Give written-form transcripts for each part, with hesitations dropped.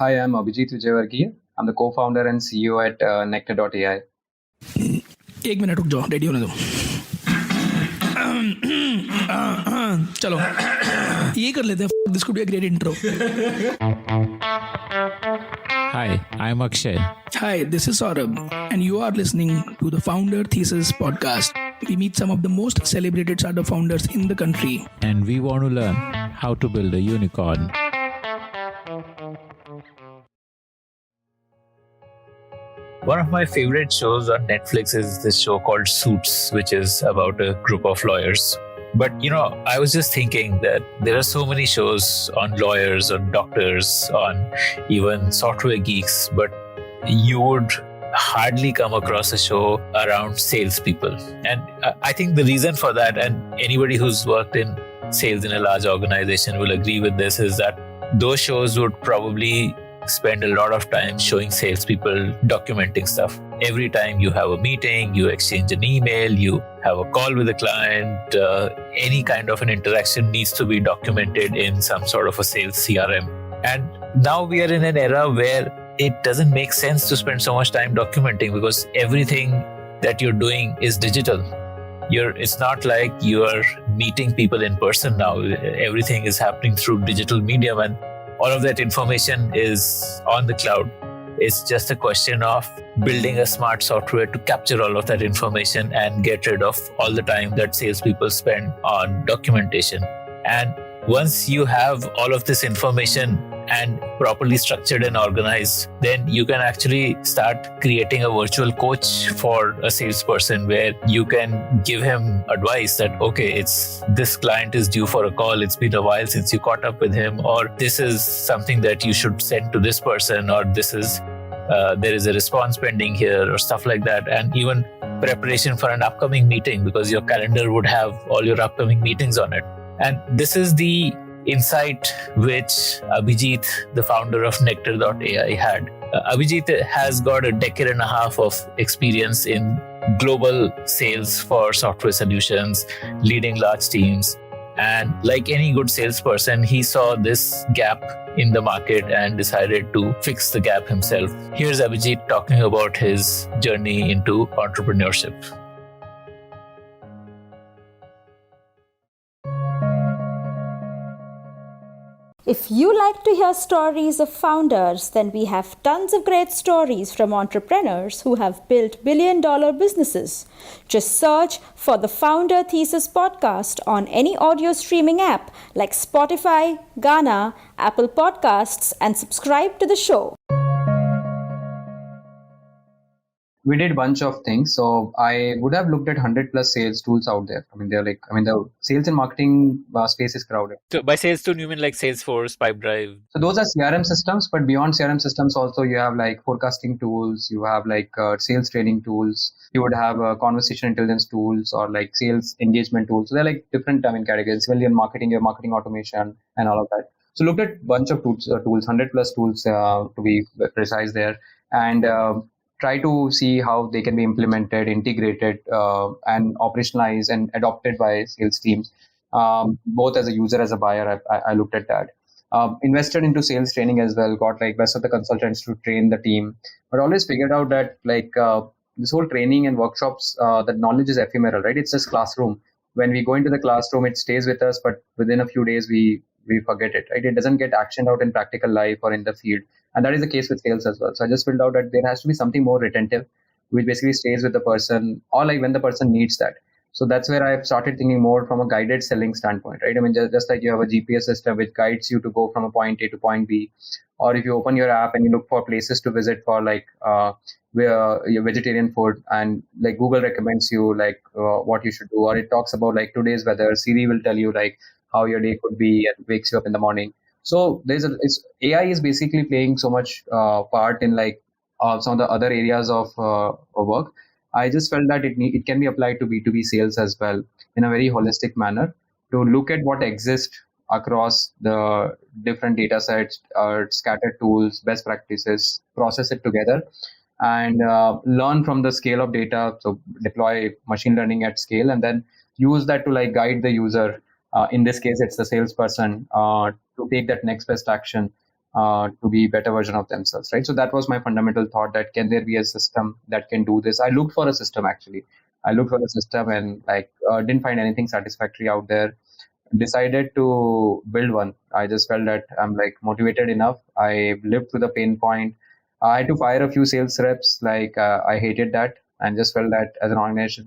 Hi, I'm Abhijeet Vijayvergiya. I'm the co-founder and CEO at Nektar.ai. एक minute रुक जाओ, ready होने दो. चलो ये कर लेते हैं. This could be a great intro. Hi, I'm Akshay. Hi, this is Saurabh, and you are listening to the Founder Thesis podcast. We meet some of the most celebrated startup founders in the country. And we want to learn how to build a unicorn. One of my favorite shows on Netflix is this show called Suits, which is about a group of lawyers. But, I was just thinking that there are so many shows on lawyers, on doctors, on even software geeks, but you would hardly come across a show around salespeople. And I think the reason for that, and anybody who's worked in sales in a large organization will agree with this, is that those shows would probably spend a lot of time showing salespeople documenting stuff. Every time you have a meeting, you exchange an email, you have a call with a client, any kind of an interaction needs to be documented in some sort of a sales CRM. And now we are in an era where it doesn't make sense to spend so much time documenting because everything that you're doing is digital. It's not like you're meeting people in person now. Everything is happening through digital medium, and all of that information is on the cloud. It's just a question of building a smart software to capture all of that information and get rid of all the time that salespeople spend on documentation. And once you have all of this information and properly structured and organized, then you can actually start creating a virtual coach for a salesperson where you can give him advice that, okay, this client is due for a call. It's been a while since you caught up with him, or this is something that you should send to this person, or there is a response pending here, or stuff like that. And even preparation for an upcoming meeting, because your calendar would have all your upcoming meetings on it. And this is the insight which Abhijeet, the founder of Nektar.ai, had. Abhijeet has got a decade and a half of experience in global sales for software solutions, leading large teams. And like any good salesperson, he saw this gap in the market and decided to fix the gap himself. Here's Abhijeet talking about his journey into entrepreneurship. If you like to hear stories of founders, then we have tons of great stories from entrepreneurs who have built billion-dollar businesses. Just search for the Founder Thesis podcast on any audio streaming app like Spotify, Gaana, Apple Podcasts, and subscribe to the show. We did a bunch of things. So I would have looked at 100 plus sales tools out there. The sales and marketing space is crowded. So by sales tool, you mean like Salesforce, Pipedrive? So those are CRM systems, but beyond CRM systems also you have like forecasting tools, you have like sales training tools, you would have conversation intelligence tools or like sales engagement tools. So they're like different categories. Well, in marketing, your marketing automation and all of that. So looked at a bunch of tools, 100 plus tools to be precise there, and try to see how they can be implemented, integrated, and operationalized and adopted by sales teams, both as a user, as a buyer. I looked at that. Invested into sales training as well, got like best of the consultants to train the team, but always figured out that this whole training and workshops, that knowledge is ephemeral, right? It's just classroom. When we go into the classroom, it stays with us, but within a few days, we forget it, right? It doesn't get actioned out in practical life or in the field. And that is the case with sales as well. So I just figured out that there has to be something more retentive, which basically stays with the person, or like when the person needs that. So that's where I've started thinking more from a guided selling standpoint, right? I mean, just like you have a GPS system which guides you to go from a point A to point B, or if you open your app and you look for places to visit for where your vegetarian food, and like Google recommends you what you should do, or it talks about like today's weather, Siri will tell you like how your day could be and wakes you up in the morning. So AI is basically playing so much part in some of the other areas of work. I just felt that it can be applied to B2B sales as well in a very holistic manner, to look at what exists across the different data sets, scattered tools, best practices, process it together, and learn from the scale of data. So deploy machine learning at scale, and then use that to guide the user. In this case, it's the salesperson to take that next best action to be better version of themselves, right? So that was my fundamental thought, that can there be a system that can do this? I looked for a system actually. I looked for a system and didn't find anything satisfactory out there. Decided to build one. I just felt that I'm motivated enough. I lived through the pain point. I had to fire a few sales reps. I hated that and just felt that as an organization,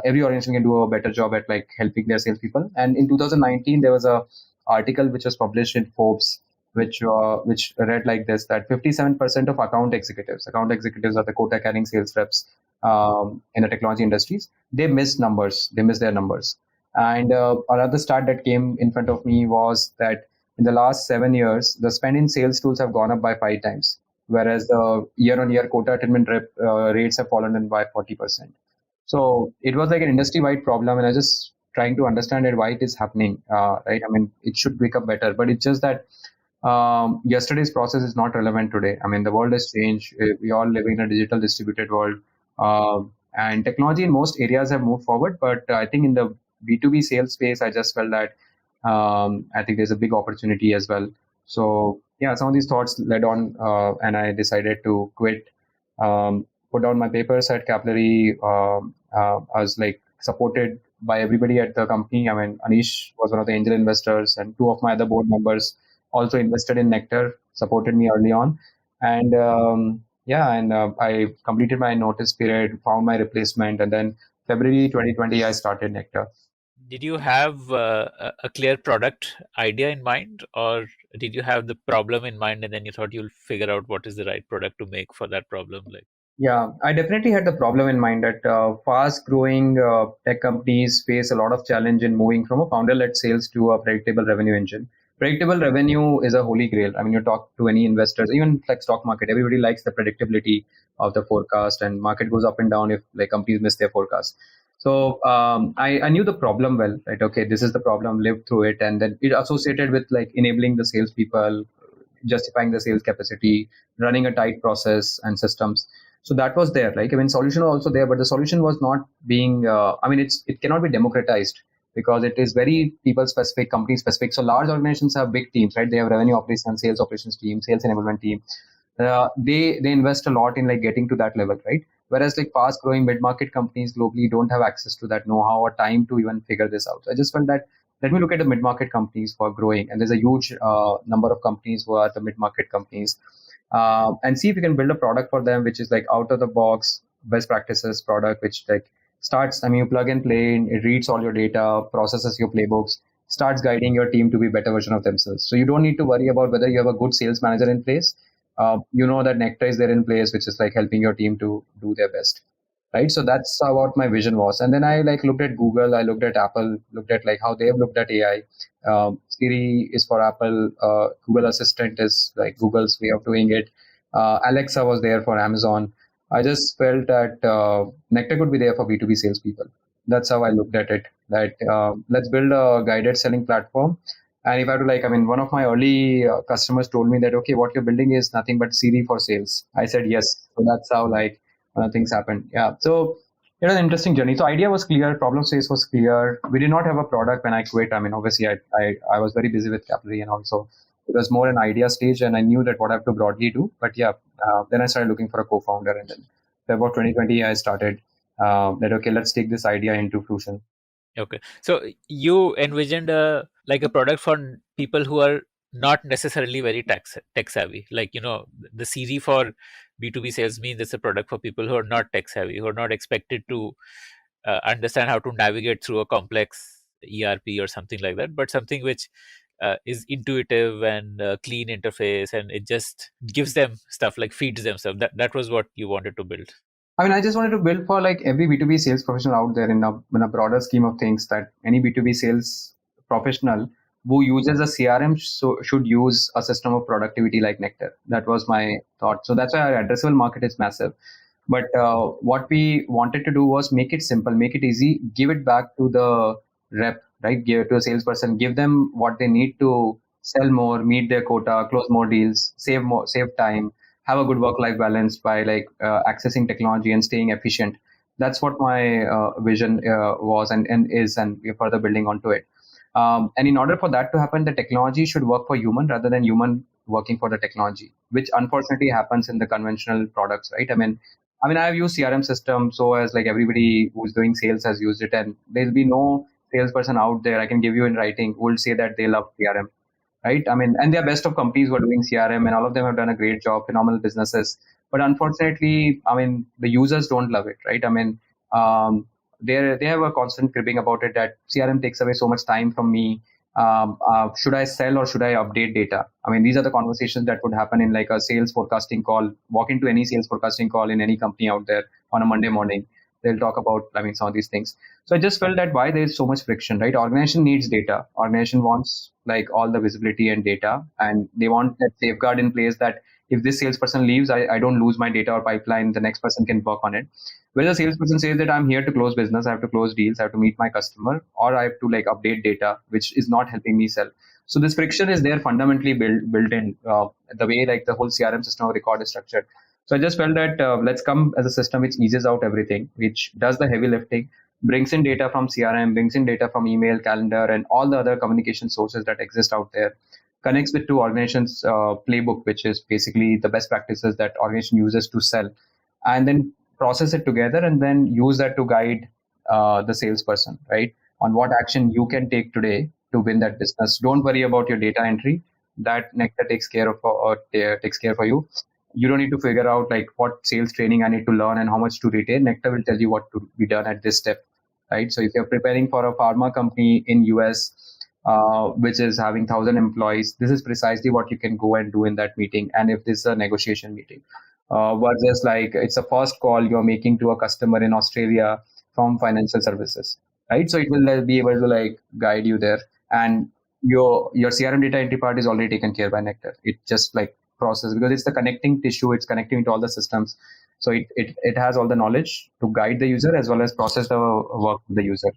every organization can do a better job at helping their salespeople. And in 2019, there was a article which was published in Forbes, which read like this: that 57% of account executives are the quota carrying sales reps in the technology industries. They miss numbers. They miss their numbers. And another stat that came in front of me was that in the last 7 years, the spend in sales tools have gone up by 5 times, whereas the year-on-year quota attainment rates have fallen in by 40%. So it was like an industry-wide problem, and I was just trying to understand it, why it is happening, right? I mean, it should become better, but it's just that yesterday's process is not relevant today. I mean, the world has changed. We all live in a digital distributed world, and technology in most areas have moved forward. But I think in the B2B sales space, I just felt that I think there's a big opportunity as well. So yeah, some of these thoughts led on, and I decided to quit. Put down my papers at Capillary. I was supported by everybody at the company. I mean, Anish was one of the angel investors, and two of my other board members also invested in Nektar, supported me early on. And I completed my notice period, found my replacement, and then February 2020, I started Nektar. Did you have a clear product idea in mind, or did you have the problem in mind and then you thought you'll figure out what is the right product to make for that problem? Yeah, I definitely had the problem in mind that fast-growing tech companies face a lot of challenge in moving from a founder-led sales to a predictable revenue engine. Predictable revenue is a holy grail. I mean, you talk to any investors, even stock market, everybody likes the predictability of the forecast, and market goes up and down if companies miss their forecast. So I knew the problem well, right? Okay, this is the problem, lived through it, and then it associated with enabling the salespeople, justifying the sales capacity, running a tight process and systems. So that was there. I mean, solution was also there, but the solution was not being. It cannot be democratized because it is very people specific, company specific. So large organizations have big teams, right? They have revenue operations, sales operations team, sales enablement team. They invest a lot in getting to that level, right? Whereas fast growing mid market companies globally don't have access to that know-how or time to even figure this out. So I just felt that let me look at the mid market companies who are growing, and there's a huge number of companies who are the mid market companies, and see if we can build a product for them which is out of the box best practices product, which starts. I mean, you plug and play, it reads all your data, processes your playbooks, starts guiding your team to be better version of themselves. So you don't need to worry about whether you have a good sales manager in place. You know that Nektar is there in place, which is helping your team to do their best, right? So that's what my vision was. And then I looked at Google, I looked at Apple, looked at how they've looked at AI. Siri is for Apple. Google Assistant is Google's way of doing it. Alexa was there for Amazon. I just felt that Nektar could be there for B2B salespeople. That's how I looked at it. That let's build a guided selling platform. And if I have to one of my early customers told me that, okay, what you're building is nothing but Siri for sales. I said yes. So that's how things happened. Yeah. So it was an interesting journey. So idea was clear, problem space was clear. We did not have a product when I quit. I mean, obviously I was very busy with Capillary, and also it was more an idea stage, and I knew that what I have to broadly do. But yeah, then I started looking for a co-founder, and then about 2020 I started that, okay, let's take this idea into fruition. Okay. So you envisioned a product for people who are not necessarily very tech savvy. The Siri for B2B sales means it's a product for people who are not tech savvy, who are not expected to understand how to navigate through a complex ERP or something like that, but something which is intuitive and clean interface, and it just gives them stuff, feeds them stuff. That was what you wanted to build. I mean, I just wanted to build for every B2B sales professional out there in a broader scheme of things, that any B2B sales professional who uses a CRM should use a system of productivity like Nektar. That was my thought. So that's why our addressable market is massive. But what we wanted to do was make it simple, make it easy, give it back to the rep, right? Give it to a salesperson, give them what they need to sell more, meet their quota, close more deals, save time, have a good work-life balance by accessing technology and staying efficient. That's what my vision was and is, and we're further building onto it. And in order for that to happen, the technology should work for human rather than human working for the technology, which unfortunately happens in the conventional products, right? I mean, I've used CRM system so as like everybody who's doing sales has used it, and there'll be no salesperson out there I can give you in writing who will say that they love CRM, right? I mean, and they're best of companies who are doing CRM, and all of them have done a great job, phenomenal businesses. But unfortunately, I mean, the users don't love it, right? I mean, they have a constant cribbing about it that CRM takes away so much time from me. Should I sell or should I update data? I mean, these are the conversations that would happen in like a sales forecasting call. Walk into any sales forecasting call in any company out there on a Monday morning. They'll talk about, I mean, some of these things. So I just felt that why there is so much friction, right? Organization needs data. Organization wants like all the visibility and data, and they want that safeguard in place that if this salesperson leaves, I don't lose my data or pipeline. The next person can work on it. Whether the salesperson says that I'm here to close business, I have to close deals, I have to meet my customer, or I have to like update data, which is not helping me sell. So this friction is there fundamentally built in the way like the whole CRM system of record is structured. So I just felt that let's come as a system which eases out everything, which does the heavy lifting, brings in data from CRM, brings in data from email, calendar, and all the other communication sources that exist out there, connects with two organizations' playbook, which is basically the best practices that organization uses to sell, and then process it together and then use that to guide the salesperson, right? On what action you can take today to win that business. Don't worry about your data entry. That Nectar takes care of takes care for you. You don't need to figure out like what sales training I need to learn and how much to retain. Nectar will tell you what to be done at this step, right? So if you're preparing for a pharma company in US, which is having 1,000 employees, this is precisely what you can go and do in that meeting. And if this is a negotiation meeting, versus like it's a first call you're making to a customer in Australia from financial services, right? So it will be able to like guide you there, and your CRM data entry part is already taken care by Nectar. It just like process because it's the connecting tissue, it's connecting to all the systems. So it has all the knowledge to guide the user as well as process the work of the user.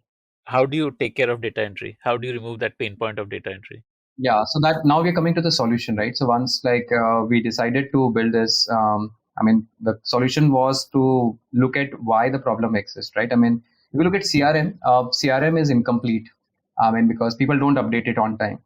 How do you take care of data entry? How do you remove that pain point of data entry? Yeah, so that now we're coming to the solution, right? So once like we decided to build this, I mean, the solution was to look at why the problem exists, right? I mean, if you look at CRM, CRM is incomplete. I mean, because people don't update it on time,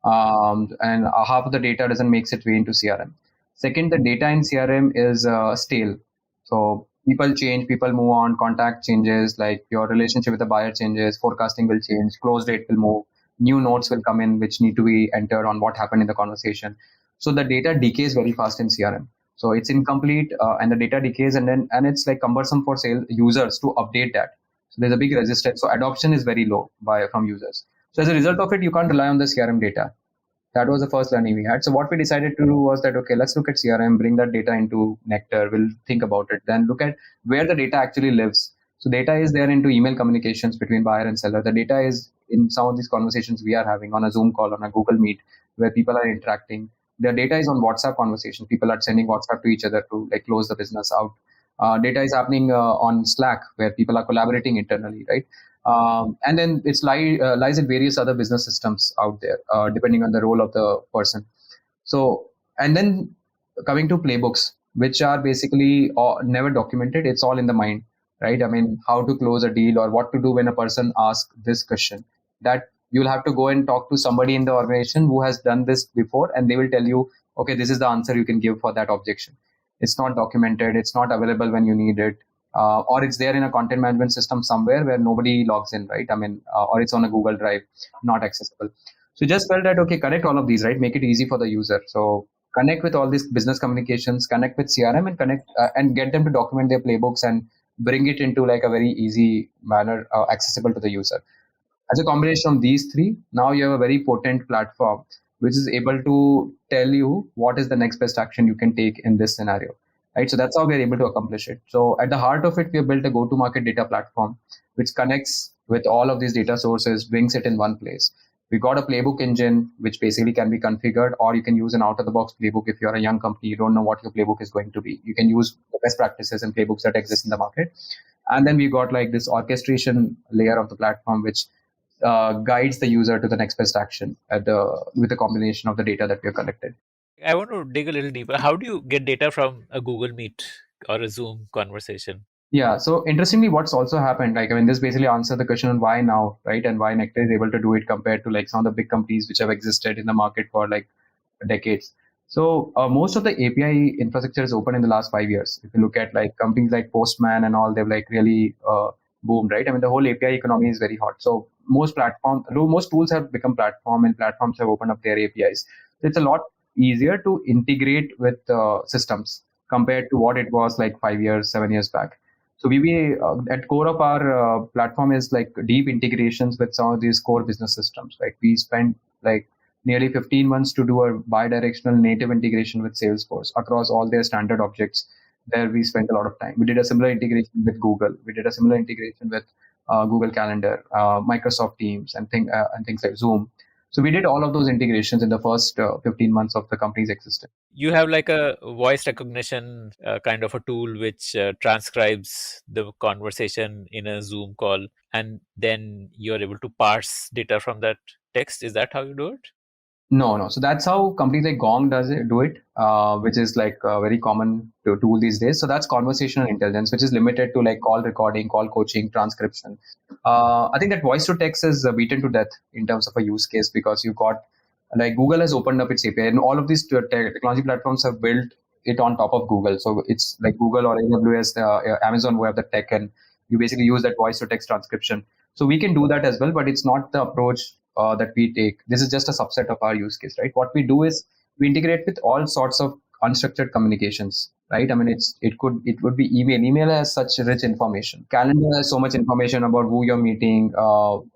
and half of the data doesn't make its way into CRM. Second, the data in CRM is stale. So people change, people move on, contact changes, like your relationship with the buyer changes, forecasting will change, close rate will move, new notes will come in which need to be entered on what happened in the conversation. So the data decays very fast in CRM. So it's incomplete and the data decays, and it's like cumbersome for sales users to update that. So there's a big resistance. So adoption is very low from users. So as a result of it, you can't rely on the CRM data. That was the first learning we had. So what we decided to do was that, okay, let's look at CRM, bring that data into Nectar. We'll think about it. Then look at where the data actually lives. So data is there into email communications between buyer and seller. The data is in some of these conversations we are having on a Zoom call, on a Google Meet, where people are interacting. The data is on WhatsApp conversations. People are sending WhatsApp to each other to like close the business out. Data is happening on Slack, where people are collaborating internally, right? And then it's lies in various other business systems out there, depending on the role of the person. So, and then coming to playbooks, which are basically never documented. It's all in the mind, right? I mean, how to close a deal or what to do when a person asks this question. That you'll have to go and talk to somebody in the organization who has done this before, and they will tell you, okay, this is the answer you can give for that objection. It's not documented. It's not available when you need it. Or it's there in a content management system somewhere where nobody logs in, right? I mean, or it's on a Google Drive, not accessible. So just felt that, okay, connect all of these, right? Make it easy for the user. So connect with all these business communications, connect with CRM, and connect and get them to document their playbooks and bring it into like a very easy manner, accessible to the user. As a combination of these three, now you have a very potent platform which is able to tell you what is the next best action you can take in this scenario. Right, so that's how we're able to accomplish it. So at the heart of it, we have built a go-to-market data platform, which connects with all of these data sources, brings it in one place. We got a playbook engine, which basically can be configured, or you can use an out-of-the-box playbook. If you're a young company, you don't know what your playbook is going to be. You can use the best practices and playbooks that exist in the market. And then we got like this orchestration layer of the platform, which guides the user to the next best action with the combination of the data that we have collected. I want to dig a little deeper. How do you get data from a Google Meet or a Zoom conversation? Yeah. So interestingly, what's also happened, like, I mean, this basically answers the question on why now, right? And why Nectar is able to do it compared to like some of the big companies which have existed in the market for like decades. So most of the API infrastructure is open in the last 5 years. If you look at like companies like Postman and all, they've like really boomed, right? I mean, the whole API economy is very hot. So most tools have become platform, and platforms have opened up their APIs. So it's a lot easier to integrate with systems compared to what it was like 5 years, 7 years back. So we at core of our platform is like deep integrations with some of these core business systems. Like we spend like nearly 15 months to do a bi-directional native integration with Salesforce across all their standard objects. There we spent a lot of time. We did a similar integration with Google. We did a similar integration with Google Calendar, Microsoft Teams, and things like Zoom. So we did all of those integrations in the first 15 months of the company's existence. You have like a voice recognition kind of a tool which transcribes the conversation in a Zoom call, and then you're able to parse data from that text. Is that how you do it? No, no. So that's how companies like Gong do it, which is like a very common tool these days. So that's conversational intelligence, which is limited to like call recording, call coaching, transcription. I think that voice to text is beaten to death in terms of a use case, because you got like Google has opened up its API, and all of these technology platforms have built it on top of Google. So it's like Google or AWS, Amazon who have the tech, and you basically use that voice to text transcription. So we can do that as well, but it's not the approach that we take. This is just a subset of our use case, right? What we do is we integrate with all sorts of unstructured communications, right? I mean, it would be email. Email has such rich information. Calendar has so much information about who you're meeting,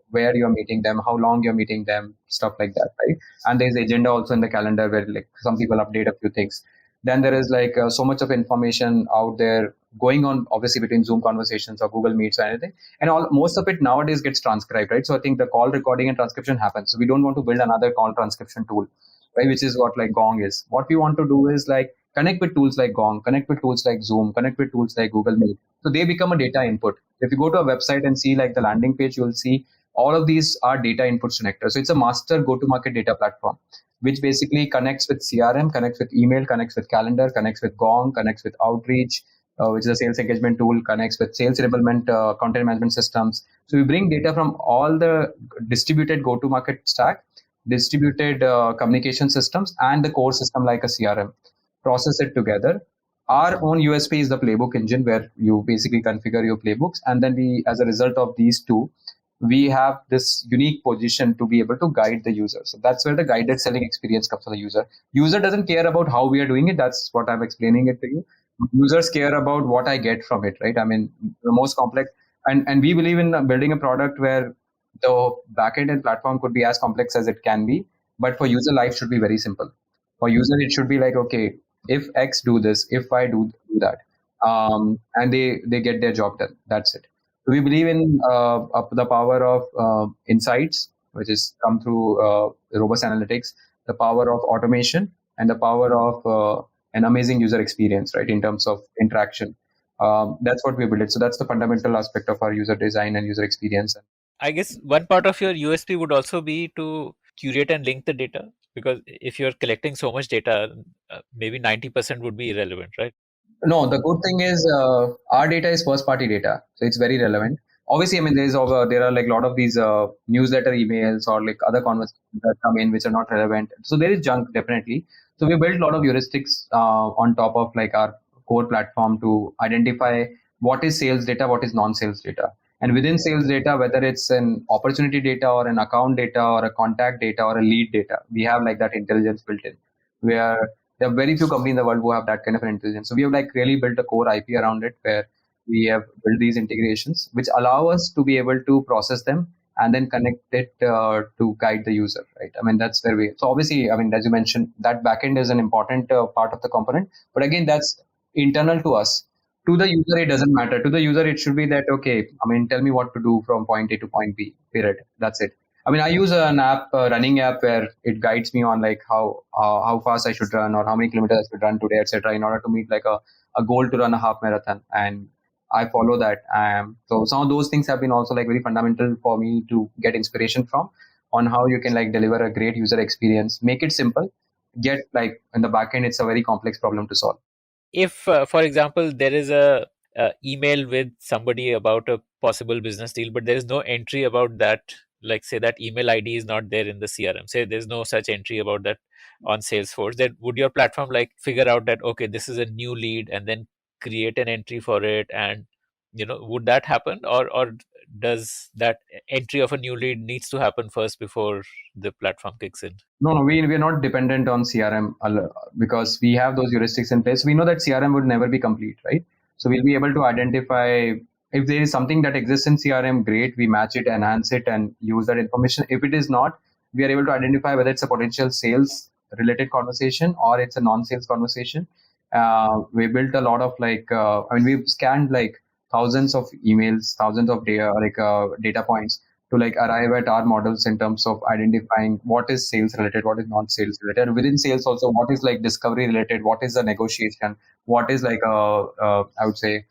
where you're meeting them, how long you're meeting them, stuff like that, right? And there's agenda also in the calendar where like some people update a few things. Then there is like so much of information out there going on, obviously between Zoom conversations or Google Meets or anything, and most of it nowadays gets transcribed, right? So I think the call recording and transcription happens. So we don't want to build another call transcription tool, right? Which is what like Gong is. What we want to do is like connect with tools like Gong, connect with tools like Zoom, connect with tools like Google Meet. So they become a data input. If you go to a website and see like the landing page, you'll see all of these are data inputs to Nektar. So it's a master go-to-market data platform, which basically connects with CRM, connects with email, connects with calendar, connects with Gong, connects with Outreach, which is a sales engagement tool, connects with sales enablement, content management systems. So we bring data from all the distributed go-to-market stack, distributed communication systems, and the core system like a CRM, process it together. Our own USP is the playbook engine, where you basically configure your playbooks. And then we, as a result of these two, we have this unique position to be able to guide the user. So that's where the guided selling experience comes for the user. User doesn't care about how we are doing it. That's what I'm explaining it to you. Users care about what I get from it, right? I mean, the most complex, and we believe in building a product where the backend and platform could be as complex as it can be, but for user, life should be very simple. For user, it should be like, okay, if X do this, if I do that, and they get their job done. That's it. So we believe in the power of insights, which is come through robust analytics, the power of automation, and the power of an amazing user experience, right, in terms of interaction. That's what we built it. So that's the fundamental aspect of our user design and user experience. I guess one part of your USP would also be to curate and link the data, because if you're collecting so much data, maybe 90% would be irrelevant, right? No, the good thing is our data is first party data, so it's very relevant. Obviously, I mean, there are like a lot of these newsletter emails or like other conversations that come in which are not relevant. So there is junk, definitely. So we built a lot of heuristics on top of like our core platform to identify what is sales data, what is non-sales data, and within sales data, whether it's an opportunity data or an account data or a contact data or a lead data, we have like that intelligence built in, where there are very few companies in the world who have that kind of an intelligence. So we have like really built a core IP around it, where we have built these integrations which allow us to be able to process them and then connect it to guide the user, right? I mean, that's where so obviously, I mean, as you mentioned, that backend is an important part of the component, but again, that's internal to us. To the user, it doesn't matter. To the user, it should be that, okay, I mean, tell me what to do from point A to point B, period. That's it. I mean, I use an app, a running app, where it guides me on like how fast I should run or how many kilometers I should run today, etc., in order to meet like a goal to run a half marathon, and I follow that. So some of those things have been also like very fundamental for me to get inspiration from on how you can like deliver a great user experience, make it simple, get like in the back end, it's a very complex problem to solve. If, for example, there is a email with somebody about a possible business deal, but there is no entry about that like say that email ID is not there in the CRM, say there's no such entry about that on Salesforce, then would your platform like figure out that, okay, this is a new lead and then create an entry for it? And, would that happen? Or does that entry of a new lead needs to happen first before the platform kicks in? No, we're not dependent on CRM because we have those heuristics in place. We know that CRM would never be complete, right? So we'll be able to identify if there is something that exists in CRM, great, we match it, enhance it, and use that information. If it is not, we are able to identify whether it's a potential sales related conversation or it's a non-sales conversation. We built a lot of we've scanned like thousands of emails, thousands of data points to like arrive at our models in terms of identifying what is sales related, what is non-sales related. And within sales also, what is like discovery related, what is the negotiation, what is like I would say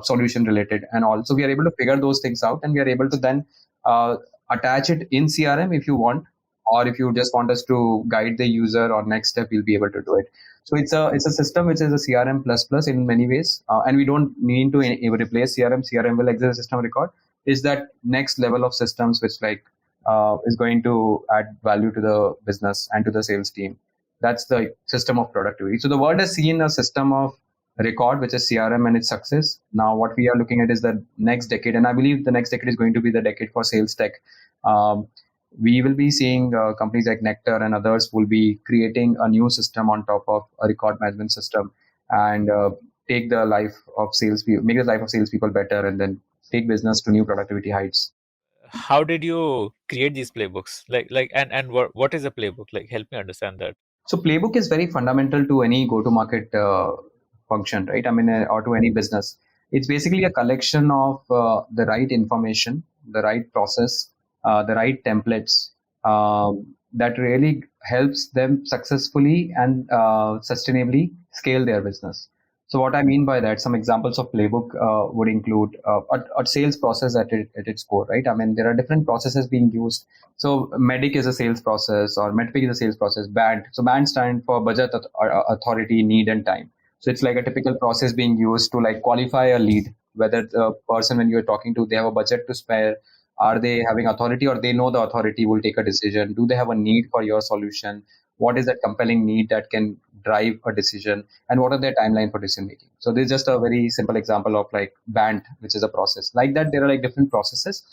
solution related, and also we are able to figure those things out, and we are able to then attach it in CRM if you want, or if you just want us to guide the user or next step, we'll be able to do it. So it's a system which is a CRM plus plus in many ways, and we don't mean to replace CRM. CRM will exist as a system of record. Is that next level of systems which is going to add value to the business and to the sales team. That's the system of productivity. So the world has seen a system of record, which is CRM and its success. Now what we are looking at is the next decade, and I believe the next decade is going to be the decade for sales tech. We will be seeing companies like Nektar and others will be creating a new system on top of a record management system, and take the life of salespeople, make the life of salespeople better, and then take business to new productivity heights. How did you create these playbooks? And what is a playbook? Like, help me understand that. So playbook is very fundamental to any go-to-market function, right? I mean, or to any business. It's basically a collection of the right information, the right process, the right templates that really helps them successfully and sustainably scale their business. So what I mean by that, some examples of playbook would include a sales process at its core, right? I mean, there are different processes being used. So MEDIC is a sales process, or MEDPIC is a sales process. BAND. So BAND stand for budget, authority, need, and time. So it's like a typical process being used to like qualify a lead, whether the person when you're talking to, they have a budget to spare, are they having authority, or they know the authority will take a decision, do they have a need for your solution, what is that compelling need that can drive a decision, and what are their timeline for decision making. So this is just a very simple example of like BAND, which is a process. Like that, there are like different processes.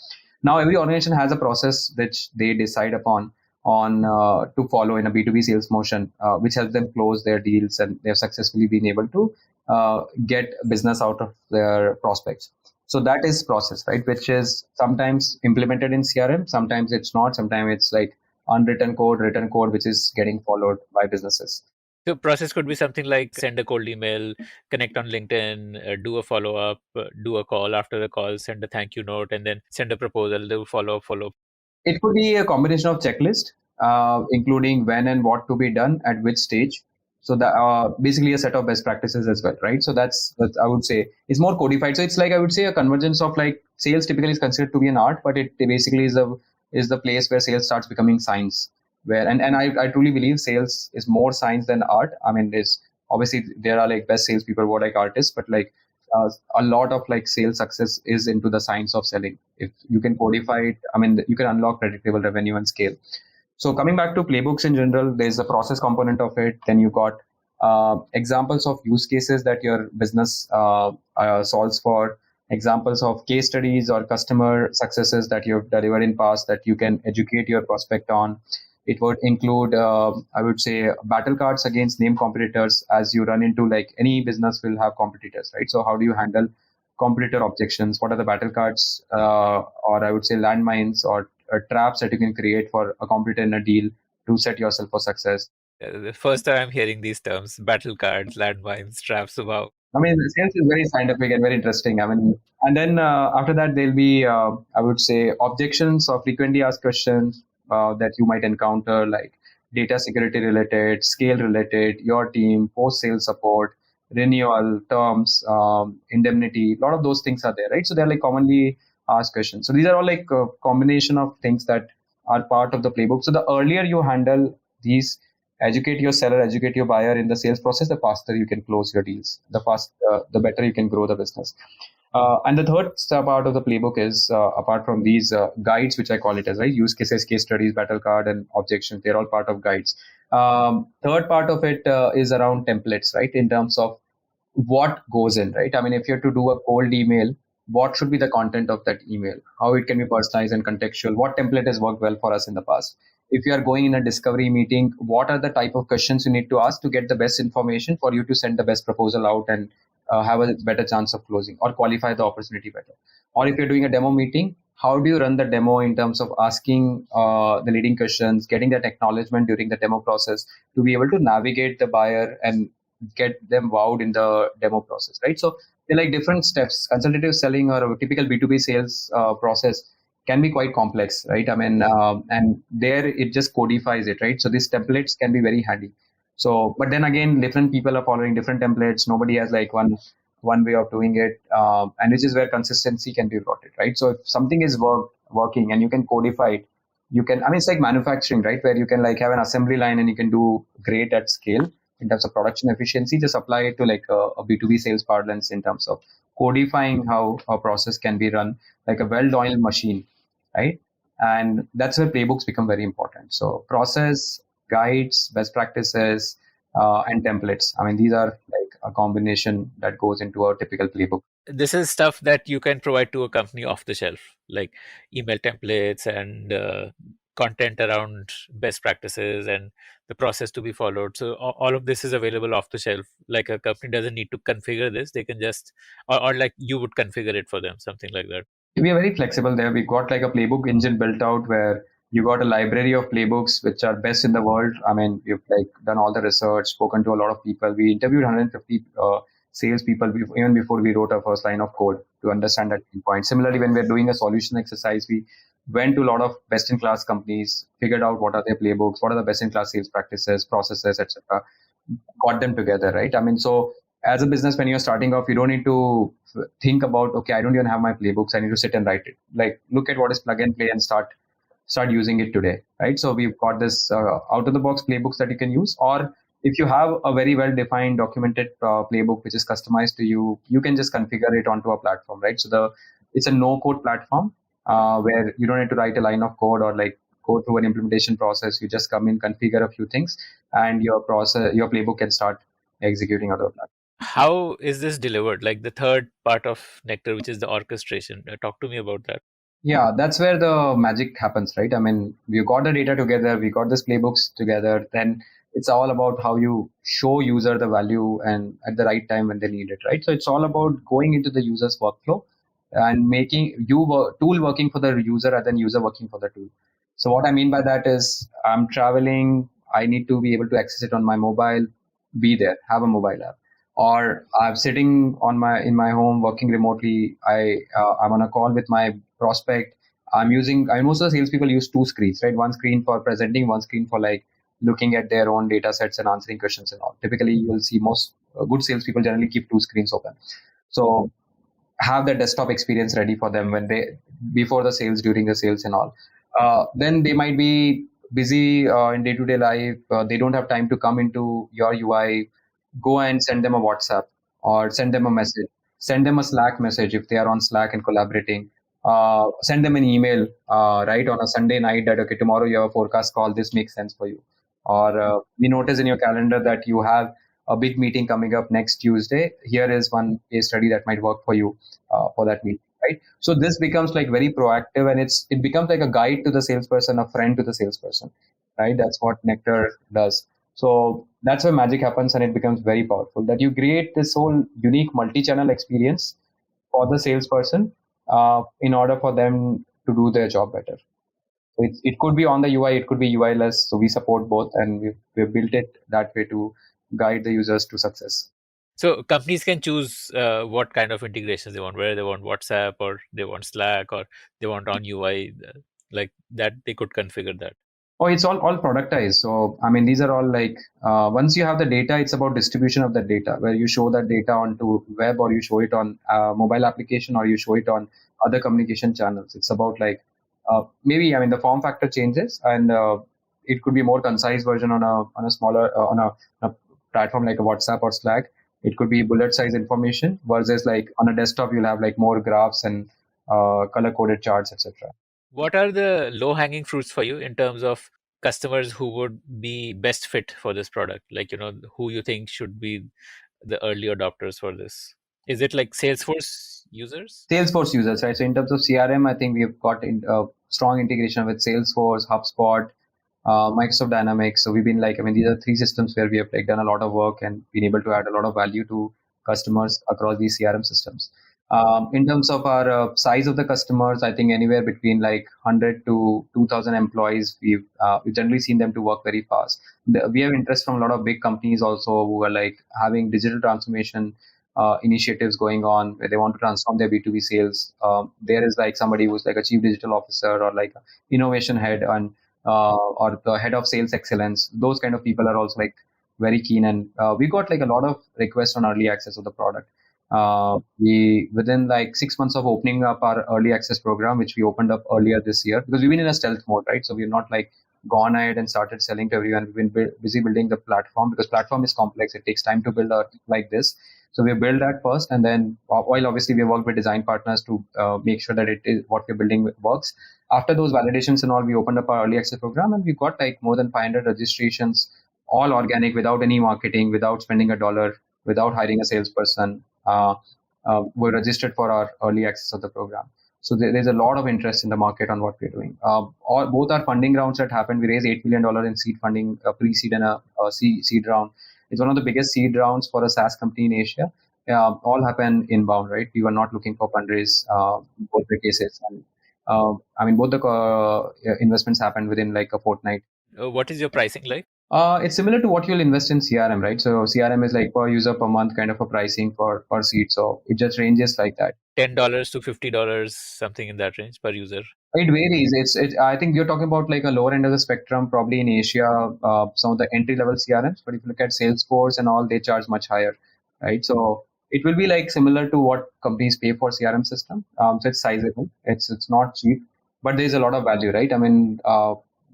Now every organization has a process which they decide upon to follow in a B2B sales motion, which helps them close their deals, and they've successfully been able to get business out of their prospects. So that is process, right? Which is sometimes implemented in CRM, sometimes it's not, sometimes it's like unwritten code, written code, which is getting followed by businesses. So process could be something like send a cold email, connect on LinkedIn, do a follow-up, do a call, after the call, send a thank you note, and then send a proposal, do follow up. It could be a combination of checklist, including when and what to be done at which stage. So that basically a set of best practices as well, right? So that's I would say is more codified. So it's like I would say a convergence of like sales typically is considered to be an art, but it basically is the place where sales starts becoming science. Where and I truly believe sales is more science than art. I mean, there's obviously there are like best salespeople who are like artists, but like a lot of like sales success is into the science of selling. If you can codify it, I mean, you can unlock predictable revenue and scale. So coming back to playbooks in general, there's a process component of it. Then you got examples of use cases that your business solves for, examples of case studies or customer successes that you've delivered in past that you can educate your prospect on. It would include, I would say, battle cards against name competitors, as you run into like any business will have competitors, right? So how do you handle competitor objections? What are the battle cards or I would say landmines or traps that you can create for a competitor in a deal to set yourself for success? The first time I'm hearing these terms, battle cards, landmines, traps. Wow. I mean, sales is very scientific and very interesting. I mean, and then after that, there'll be, I would say, objections or frequently asked questions that you might encounter, like data security related, scale related, your team, post-sales support, renewal, terms, indemnity. A lot of those things are there, right? So they're like commonly asked questions. So these are all like a combination of things that are part of the playbook. So the earlier you handle these, educate your seller, educate your buyer in the sales process, the faster you can close your deals, the better you can grow the business. And the third part of the playbook is, apart from these guides, which I call it as, right, use cases, case studies, battle card, and objections. They're all part of guides. Third part of it is around templates, right? In terms of what goes in, right? I mean, if you have to do a cold email, what should be the content of that email? How it can be personalized and contextual? What template has worked well for us in the past? If you are going in a discovery meeting, what are the type of questions you need to ask to get the best information for you to send the best proposal out and have a better chance of closing or qualify the opportunity better? Or if you're doing a demo meeting, how do you run the demo in terms of asking the leading questions, getting that acknowledgement during the demo process to be able to navigate the buyer and get them wowed in the demo process, right? So they're like different steps. Consultative selling or a typical B2B sales process can be quite complex, right? I mean, and there it just codifies it, right? So these templates can be very handy. So, but then again, different people are following different templates. Nobody has like one way of doing it, and which is where consistency can be brought it, right? So if something is working and you can codify it, you can. I mean, it's like manufacturing, right? Where you can like have an assembly line and you can do great at scale in terms of production efficiency. Just apply it to like a B2B sales parlance in terms of codifying how a process can be run like a well-oiled machine, right? And that's where playbooks become very important. So process, guides, best practices, and templates. I mean, these are like a combination that goes into a typical playbook. This is stuff that you can provide to a company off the shelf, like email templates and content around best practices and the process to be followed. So all of this is available off the shelf. Like a company doesn't need to configure this; they can just, or like you would configure it for them, something like that. We are very flexible there. We got like a playbook engine built out where you got a library of playbooks which are best in the world. I mean, we've like done all the research, spoken to a lot of people. We interviewed 150 salespeople even before we wrote our first line of code to understand that pain point. Similarly, when we're doing a solution exercise, we went to a lot of best-in-class companies, figured out what are their playbooks, what are the best-in-class sales practices, processes, etc. Got them together, right? I mean, so as a business, when you're starting off, you don't need to think about, okay, I don't even have my playbooks. I need to sit and write it. Like, look at what is plug and play and start using it today, right? So we've got this out of the box playbooks that you can use, or if you have a very well defined documented playbook which is customized to you, you can just configure it onto a platform, right? So it's a no code platform where you don't need to write a line of code or like go through an implementation process. You just come in, configure a few things, and your playbook can start executing out of the platform. How is this delivered? Like the third part of Nectar, which is the orchestration. Talk to me about that. Yeah, that's where the magic happens, right? I mean, we got the data together, we got this playbooks together, then it's all about how you show user the value and at the right time when they need it, right? So it's all about going into the user's workflow and making tool working for the user and then user working for the tool. So what I mean by that is I'm traveling, I need to be able to access it on my mobile, be there, have a mobile app. Or I'm sitting in my home working remotely. I'm on a call with my prospect. Most of the salespeople use two screens, right? One screen for presenting, one screen for like looking at their own data sets and answering questions and all. Typically, you will see most good salespeople generally keep two screens open. So have the desktop experience ready for them before the sales, during the sales and all. Then they might be busy in day-to-day life. They don't have time to come into your UI. Go and send them a WhatsApp or send them a message. Send them a Slack message if they are on Slack and collaborating. Send them an email, right, on a Sunday night that, okay, tomorrow you have a forecast call. This makes sense for you. Or we notice in your calendar that you have a big meeting coming up next Tuesday. Here is one case study that might work for you for that meeting, right? So this becomes like very proactive, and it becomes like a guide to the salesperson, a friend to the salesperson, right? That's what Nectar does. So that's where magic happens, and it becomes very powerful. That you create this whole unique multi-channel experience for the salesperson in order for them to do their job better. So it could be on the UI, it could be UI-less. So we support both, and we've built it that way to guide the users to success. So companies can choose what kind of integrations they want, whether they want WhatsApp or they want Slack or they want on UI, like that they could configure that. Oh, it's all productized. So, I mean, these are all like, once you have the data, it's about distribution of the data, where you show that data onto web, or you show it on mobile application, or you show it on other communication channels. It's about like, maybe, I mean, the form factor changes, and it could be more concise version on a smaller, on a platform like a WhatsApp or Slack. It could be bullet size information versus like on a desktop, you'll have like more graphs and color coded charts, etc. What are the low hanging fruits for you in terms of customers who would be best fit for this product? Like, who you think should be the early adopters for this? Is it like Salesforce users? Salesforce users, right? So in terms of CRM, I think we've got strong integration with Salesforce, HubSpot, Microsoft Dynamics. So we've been like, I mean, these are three systems where we have like done a lot of work and been able to add a lot of value to customers across these CRM systems. In terms of our size of the customers, I think anywhere between like 100 to 2,000 employees, we've generally seen them to work very fast. We have interest from a lot of big companies also who are like having digital transformation initiatives going on where they want to transform their B2B sales. There is like somebody who's like a chief digital officer or like innovation head and or the head of sales excellence. Those kind of people are also like very keen, and we got like a lot of requests on early access of the product. We within like 6 months of opening up our early access program, which we opened up earlier this year, because we've been in a stealth mode, right? So we're not like gone ahead and started selling to everyone. We've been busy building the platform because platform is complex. It takes time to build a like this. So we build that first, and then while obviously we work with design partners to make sure that it is what we're building works. After those validations and all, we opened up our early access program, and we got like more than 500 registrations, all organic, without any marketing, without spending a dollar, without hiring a salesperson. Were registered for our early access of the program. So there's a lot of interest in the market on what we're doing. Both our funding rounds that happened, we raised $8 million in seed funding, a pre-seed and a seed round. It's one of the biggest seed rounds for a SaaS company in Asia. All happened inbound, right? We were not looking for fundraise, both the cases. And I mean, both the investments happened within like a fortnight. What is your pricing like? It's similar to what you'll invest in CRM, right? So CRM is like per user per month kind of a pricing for per seat. So it just ranges like that. $10 to $50, something in that range per user. It varies. I think you're talking about like a lower end of the spectrum, probably in Asia, some of the entry level CRMs. But if you look at Salesforce and all, they charge much higher, right? So it will be like similar to what companies pay for CRM system. So it's sizable. It's not cheap, but there's a lot of value, right? I mean,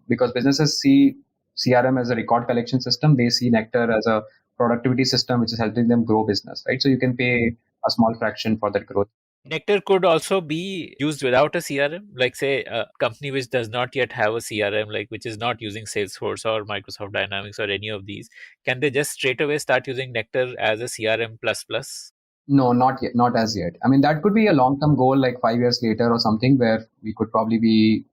because businesses see CRM as a record collection system, they see Nektar as a productivity system, which is helping them grow business, right? So you can pay a small fraction for that growth. Nektar could also be used without a CRM, like say a company which does not yet have a CRM, like which is not using Salesforce or Microsoft Dynamics or any of these. Can they just straight away start using Nektar as a CRM plus plus? No, not yet, not as yet. I mean, that could be a long-term goal, like 5 years later or something, where we could probably be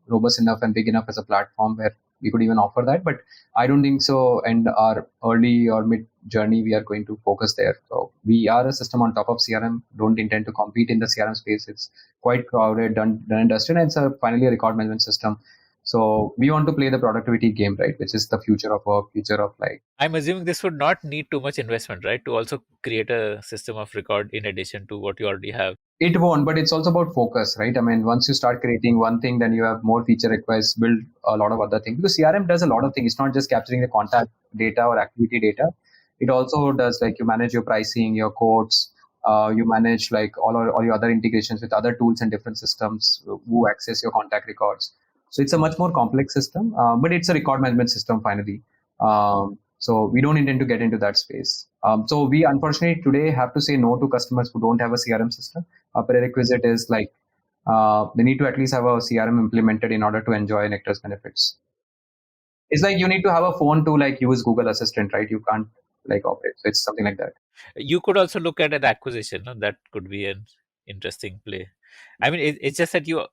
robust enough and big enough as a platform where we could even offer that. But I don't think so. And our early or mid journey, we are going to focus there. So we are a system on top of CRM. Don't intend to compete in the CRM space. It's quite crowded, done and dusted, and it's finally a record management system. So we want to play the productivity game, right? Which is the future of work, future of like. I'm assuming this would not need too much investment, right? To also create a system of record in addition to what you already have. It won't, but it's also about focus, right? I mean, once you start creating one thing, then you have more feature requests, build a lot of other things. Because CRM does a lot of things. It's not just capturing the contact data or activity data. It also does like you manage your pricing, your quotes, you manage like all your other integrations with other tools and different systems who access your contact records. So it's a much more complex system, but it's a record management system finally. So we don't intend to get into that space. So we unfortunately today have to say no to customers who don't have a CRM system. A prerequisite is like they need to at least have a CRM implemented in order to enjoy Nektar's benefits. It's like you need to have a phone to like use Google Assistant, right? You can't like operate. So it's something like that. You could also look at an acquisition. No? That could be an interesting play. I mean, it's just that you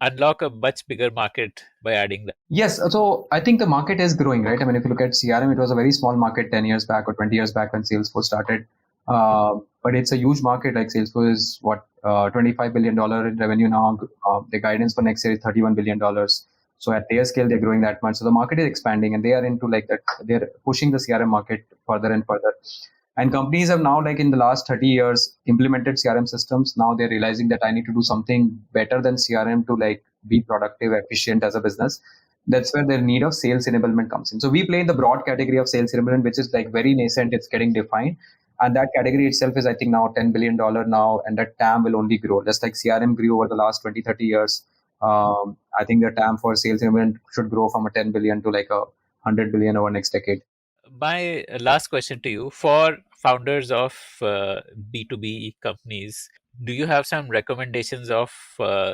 unlock a much bigger market by adding that. Yes. So I think the market is growing, right? I mean, if you look at CRM, it was a very small market 10 years back or 20 years back when Salesforce started. But it's a huge market. Like Salesforce is $25 billion in revenue now. The guidance for next year is $31 billion. So at their scale, they're growing that much. So the market is expanding and they are into like that. They're pushing the CRM market further and further. And companies have now, like in the last 30 years, implemented CRM systems. Now they're realizing that I need to do something better than CRM to like be productive, efficient as a business. That's where the need of sales enablement comes in. So we play in the broad category of sales enablement, which is like very nascent. It's getting defined. And that category itself is, I think, now $10 billion now. And that TAM will only grow. Just like CRM grew over the last 20, 30 years. I think the TAM for sales enablement should grow from a 10 billion to like a 100 billion over next decade. My last question to you, for founders of B2B companies, do you have some recommendations of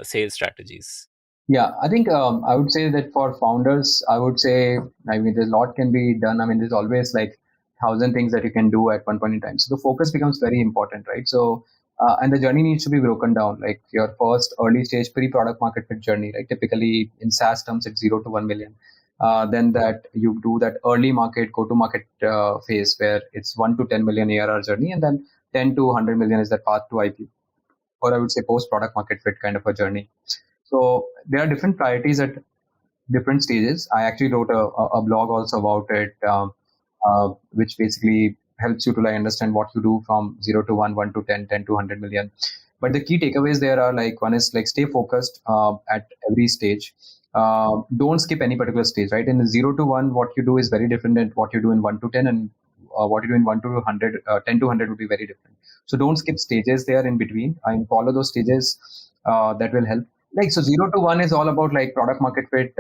sales strategies? Yeah, I think I would say that for founders, I would say, I mean, there's a lot can be done. I mean, there's always like thousand things that you can do at one point in time. So the focus becomes very important, right? So, and the journey needs to be broken down, like your first early stage pre-product market fit journey, right? Typically in SaaS terms, it's 0 to 1 million. Then that you do that early market, go-to-market phase where it's 1 to 10 million ARR journey, and then 10 to 100 million is the path to IP, or I would say post-product market fit kind of a journey. So there are different priorities at different stages. I actually wrote a blog also about it, which basically helps you to like understand what you do from 0 to 1, 1 to 10, 10 to 100 million. But the key takeaways there are like, one is like stay focused at every stage. Don't skip any particular stage, right? In the 0 to 1, what you do is very different than what you do in 1 to 10, and what you do in 1 to 100, 10 to 100 would be very different. So don't skip stages there in between and follow those stages. That will help. Like, so 0 to 1 is all about like product market fit,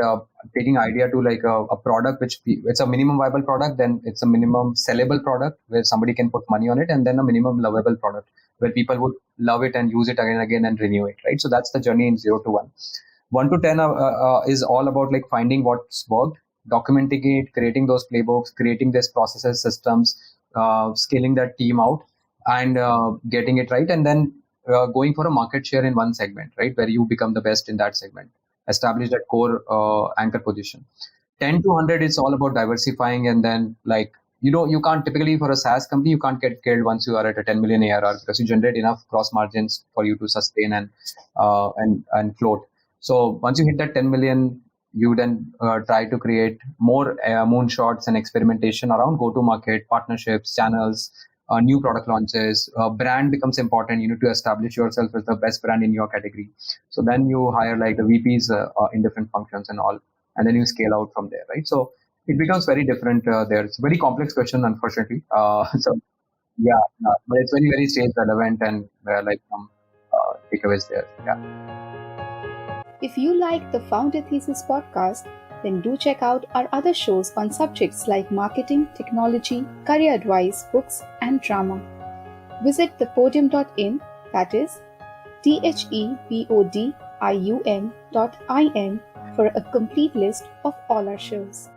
taking idea to like a product it's a minimum viable product, then it's a minimum sellable product where somebody can put money on it, and then a minimum lovable product where people would love it and use it again and again and renew it, right? So that's the journey in 0 to 1. 1 to 10 is all about like finding what's worked, documenting it, creating those playbooks, creating this processes, systems, scaling that team out, and getting it right, and then going for a market share in one segment, right, where you become the best in that segment, establish that core anchor position. 10 to 100 is all about diversifying, and then like, you can't typically, for a SaaS company, you can't get killed once you are at a 10 million ARR, because you generate enough cross margins for you to sustain and float. So once you hit that 10 million, you then try to create more moonshots and experimentation around go-to-market, partnerships, channels, new product launches. Brand becomes important. You need to establish yourself as the best brand in your category. So then you hire like the VPs in different functions and all, and then you scale out from there, right? So it becomes very different there. It's a very complex question, unfortunately. So yeah, but it's very, very stage relevant, and like some takeaways there. Yeah. If you like the Founder Thesis podcast, then do check out our other shows on subjects like marketing, technology, career advice, books, and drama. Visit thepodium.in, that is thepodium.in, for a complete list of all our shows.